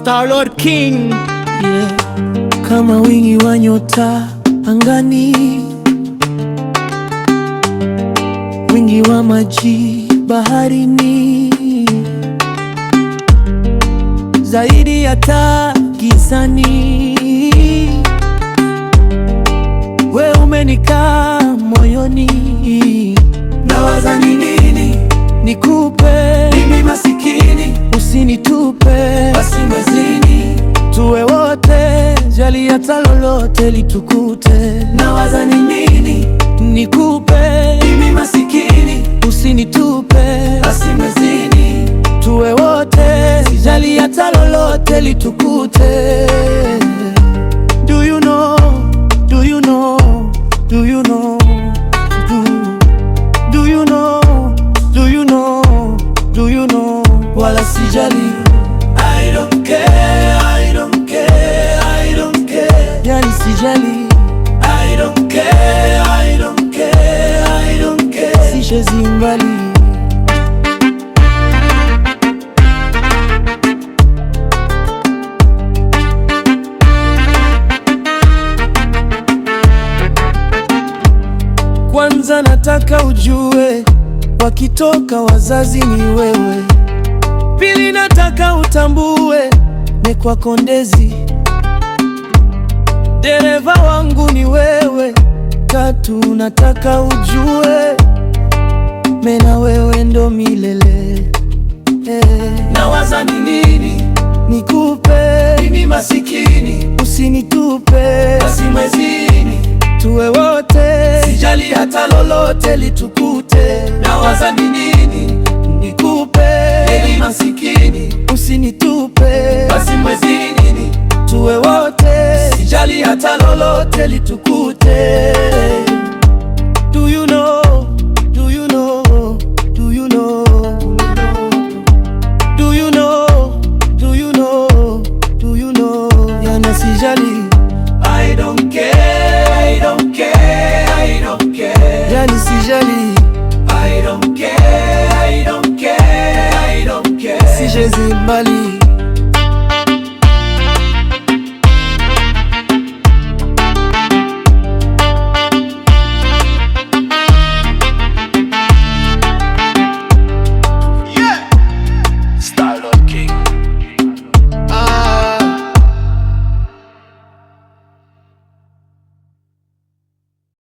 Starlord King, yeah. Kama wingi wa nyota angani, wingi wa maji baharini, zaidi ya taa gizani, we umenikaa moyoni. nawaza ni nini Nikupe mimi masikini, usinitupe, basi mwezini tuwe wote, jali hata lolote litukute. nawaza ni nini Nikupe mimi masikini, usinitupe, basi mwezini tuwe wote, jali hata lolote litukute. Do you know, do you know, do you know, do you know, do you know, do you know, wala sijali. I don't care, I don't care, I don't care, Yani sijali, I don't care, I don't care, I don't care. sishezi mbali. Kwanza nataka ujue, wakitoka wazazi ni wewe. Pili nataka utambue, ni kwa kondezi, dereva wangu ni wewe. Tatu nataka ujue, mena wewe ndo milele. Nawaza ni nini Nikupe mimi masikini, usinitupe, basi mwezini tuwe wote, sijali hata lolote litukute. Nawaza ni nini nikupe mimi masikini, usinitupe, basi mwezini tuwe wote, sijali hata lolote litukute. Do you know, do you know, do you know, do you know, do you know, do you know, yana sijali, I don't care, I don't care, I don't care, yani sijali, I don't care, I don't care, I don't care. sijezi mbali.